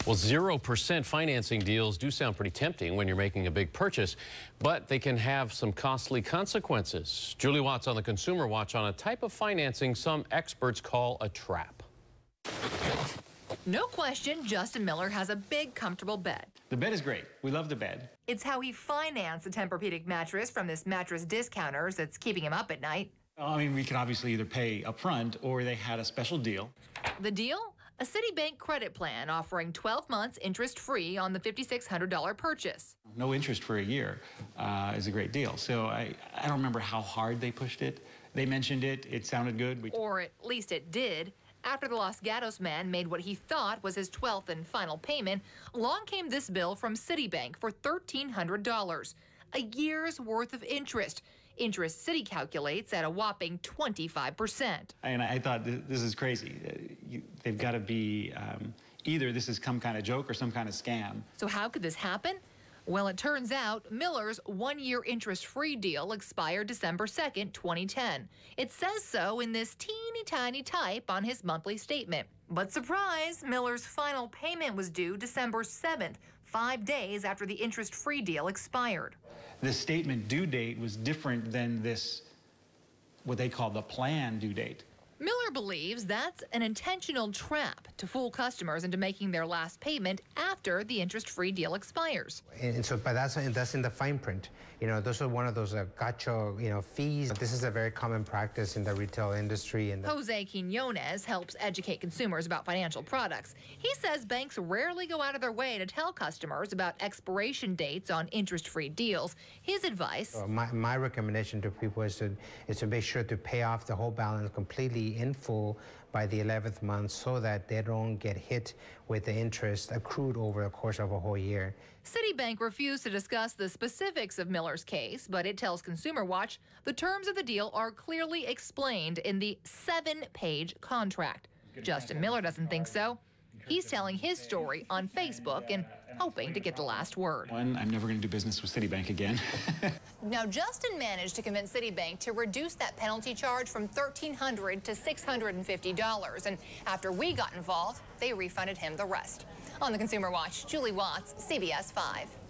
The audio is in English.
Well, 0% financing deals do sound pretty tempting when you're making a big purchase, but they can have some costly consequences. Julie Watts on the Consumer Watch on a type of financing some experts call a trap. No question, Justin Miller has a big, comfortable bed. The bed is great. We love the bed. It's how he financed a Tempur-Pedic mattress from this mattress discounters that's keeping him up at night. I mean, we could obviously either pay up front or they had a special deal. The deal? A Citibank credit plan offering 12 months interest-free on the $5,600 purchase. No interest for a year is a great deal. So I don't remember how hard they pushed it. They mentioned it. It sounded good. Or at least it did. After the Los Gatos man made what he thought was his 12th and final payment, along came this bill from Citibank for $1,300, a year's worth of interest. Interest Citi calculates at a whopping 25%. And I thought, this is crazy. They've got to be, either this is some kind of joke or some kind of scam. So how could this happen? Well, it turns out Miller's one-year interest-free deal expired December 2nd, 2010. It says so in this teeny-tiny type on his monthly statement. But surprise, Miller's final payment was due December 7th, 5 days after the interest-free deal expired. The statement due date was different than this, what they call the plan due date. Miller believes that's an intentional trap to fool customers into making their last payment after the interest-free deal expires. And so, but that's in the fine print. You know, those are one of those gotcha, fees. This is a very common practice in the retail industry. And Jose Quinones helps educate consumers about financial products. He says banks rarely go out of their way to tell customers about expiration dates on interest-free deals. His advice: my recommendation to people is to make sure to pay off the whole balance completely in full by the 11th month so that they don't get hit with the interest accrued over the course of a whole year. Citibank refused to discuss the specifics of Miller's case, but it tells Consumer Watch the terms of the deal are clearly explained in the 7-page contract. Justin Miller doesn't think so. He's telling his story on Facebook and hoping to get the last word. One, I'm never going to do business with Citibank again. Now, Justin managed to convince Citibank to reduce that penalty charge from $1,300 to $650. And after we got involved, they refunded him the rest. On the Consumer Watch, Julie Watts, CBS 5.